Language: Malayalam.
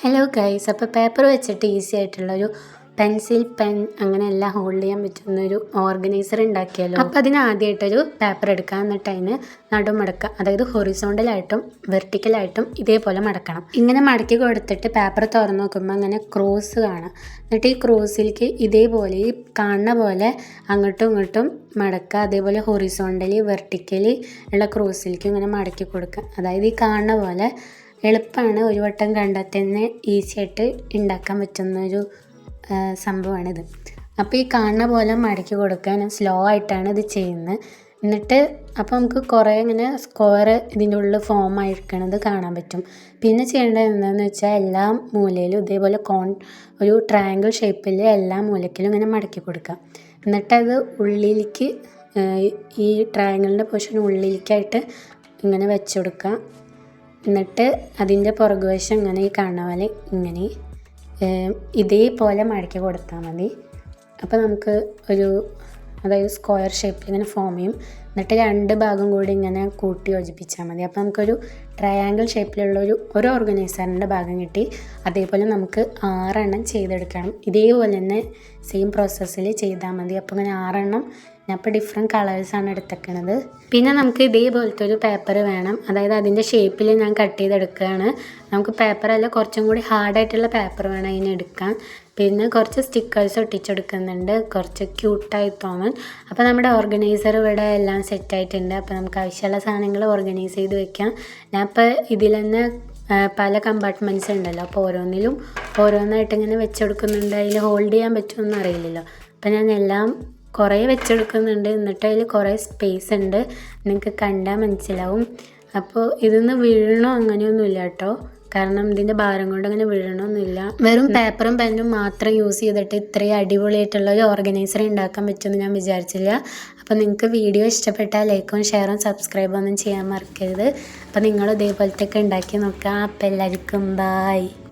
ഹലോ ഗൈസ്, അപ്പോൾ പേപ്പർ വെച്ചിട്ട് ഈസി ആയിട്ടുള്ളൊരു പെൻസിൽ പെൻ അങ്ങനെ എല്ലാം ഹോൾഡ് ചെയ്യാൻ പറ്റുന്നൊരു ഓർഗനൈസർ ഉണ്ടാക്കിയാലോ. അപ്പോൾ അതിന് ആദ്യമായിട്ടൊരു പേപ്പർ എടുക്കുക, എന്നിട്ട് അതിന് നടുമടക്കുക, അതായത് ഹൊറിസോണ്ടലായിട്ടും വെർട്ടിക്കലായിട്ടും ഇതേപോലെ മടക്കണം. ഇങ്ങനെ മടക്കി കൊടുത്തിട്ട് പേപ്പർ തുറന്ന് നോക്കുമ്പോൾ അങ്ങനെ ക്രോസ് കാണാം. എന്നിട്ട് ഈ ക്രോസിലേക്ക് ഇതേപോലെ ഈ കാണുന്ന പോലെ അങ്ങോട്ടും ഇങ്ങോട്ടും മടക്കുക. അതേപോലെ ഹൊറിസോണ്ടലി വെർട്ടിക്കലി ഉള്ള ക്രോസിലേക്ക് ഇങ്ങനെ മടക്കി കൊടുക്കുക. അതായത് ഈ കാണുന്ന പോലെ എളുപ്പമാണ്, ഒരു വട്ടം കണ്ടാൽ തന്നെ ഈസി ആയിട്ട് ഉണ്ടാക്കാൻ പറ്റുന്നൊരു സംഭവമാണിത്. അപ്പോൾ ഈ കാണുന്ന പോലെ മടക്കി കൊടുക്കാൻ സ്ലോ ആയിട്ടാണ് ഇത് ചെയ്യുന്നത്. എന്നിട്ട് അപ്പോൾ നമുക്ക് കുറേ ഇങ്ങനെ സ്ക്വയർ ഇതിൻ്റെ ഉള്ളിൽ ഫോം ആയിരിക്കണത് കാണാൻ പറ്റും. പിന്നെ ചെയ്യേണ്ടത് എന്താണെന്ന് വെച്ചാൽ എല്ലാ മൂലയിലും ഇതേപോലെ ഒരു ട്രയാങ്കിൾ ഷേപ്പിൽ എല്ലാ മൂലക്കിലും ഇങ്ങനെ മടക്കി കൊടുക്കുക. എന്നിട്ടത് ഉള്ളിലേക്ക് ഈ ട്രയാങ്കിളിൻ്റെ പോർഷൻ ഉള്ളിലേക്കായിട്ട് ഇങ്ങനെ വെച്ച് കൊടുക്കുക. എന്നിട്ട് അതിൻ്റെ പുറകുവശം ഇങ്ങനെ ഈ കാണുന്ന പോലെ ഇങ്ങനെ ഇതേപോലെ മടക്കി കൊടുത്താൽ മതി. അപ്പോൾ നമുക്ക് അതായത് സ്ക്വയർ ഷേപ്പിൽ ഇങ്ങനെ ഫോം ചെയ്യും. എന്നിട്ട് രണ്ട് ഭാഗം കൂടി ഇങ്ങനെ കൂട്ടി യോജിപ്പിച്ചാൽ മതി. അപ്പോൾ നമുക്കൊരു ട്രയാങ്കിൾ ഷേപ്പിലുള്ള ഒരു ഓർഗനൈസറിൻ്റെ ഭാഗം കിട്ടി. അതേപോലെ നമുക്ക് 6 എണ്ണം ചെയ്തെടുക്കണം. ഇതേപോലെ തന്നെ സെയിം പ്രോസസ്സിൽ ചെയ്താൽ മതി. അപ്പോൾ ഇങ്ങനെ 6 എണ്ണം ഞാൻ ഇപ്പോൾ ഡിഫറെൻറ്റ് കളേഴ്സാണ് എടുത്തേക്കണത്. പിന്നെ നമുക്ക് ഇതേപോലത്തെ ഒരു പേപ്പർ വേണം, അതായത് അതിൻ്റെ ഷേപ്പിൽ ഞാൻ കട്ട് ചെയ്തെടുക്കുകയാണ്. നമുക്ക് പേപ്പറല്ല, കുറച്ചും കൂടി ഹാർഡായിട്ടുള്ള പേപ്പർ വേണം അതിനെടുക്കാൻ. പിന്നെ കുറച്ച് സ്റ്റിക്കേഴ്സ് ഒട്ടിച്ചെടുക്കുന്നുണ്ട്, കുറച്ച് ക്യൂട്ടായി തോന്നാൻ. അപ്പോൾ നമ്മുടെ ഓർഗനൈസർ ഇവിടെ എല്ലാം സെറ്റായിട്ടുണ്ട്. അപ്പോൾ നമുക്ക് ആവശ്യമുള്ള സാധനങ്ങൾ ഓർഗനൈസ് ചെയ്ത് വെക്കാം. ഞാൻ ഇപ്പോൾ ഇതിൽ തന്നെ പല കമ്പാർട്ട്മെൻറ്റ്സ് ഉണ്ടല്ലോ, അപ്പോൾ ഓരോന്നായിട്ട് ഇങ്ങനെ വെച്ചെടുക്കുന്നുണ്ട്. അതിൽ ഹോൾഡ് ചെയ്യാൻ പറ്റുമെന്ന് അറിയില്ലല്ലോ. അപ്പോൾ ഞാൻ എല്ലാം കുറേ വെച്ചെടുക്കുന്നുണ്ട്. എന്നിട്ട് അതിൽ കുറേ സ്പേസ് ഉണ്ട്, നിങ്ങൾക്ക് കണ്ടാൽ മനസ്സിലാവും. അപ്പോൾ ഇതിന്ന് വീഴണോ അങ്ങനെയൊന്നുമില്ല കേട്ടോ, കാരണം ഇതിൻ്റെ ഭാരം കൊണ്ട് അങ്ങനെ വീഴണമൊന്നുമില്ല. വെറും പേപ്പറും പെന്നും മാത്രം യൂസ് ചെയ്തിട്ട് ഇത്രയും അടിപൊളിയായിട്ടുള്ള ഒരു ഓർഗനൈസർ ഉണ്ടാക്കാൻ പറ്റുമെന്ന് ഞാൻ വിചാരിച്ചില്ല. അപ്പോൾ നിങ്ങൾക്ക് വീഡിയോ ഇഷ്ടപ്പെട്ടാൽ ലൈക്കും ഷെയറും സബ്സ്ക്രൈബും ഒന്നും ചെയ്യാൻ മറക്കരുത്. അപ്പോൾ നിങ്ങൾ ഇതേപോലത്തെ ഒക്കെ ഉണ്ടാക്കി നോക്കുക. അപ്പോൾ എല്ലാവർക്കും ബൈ.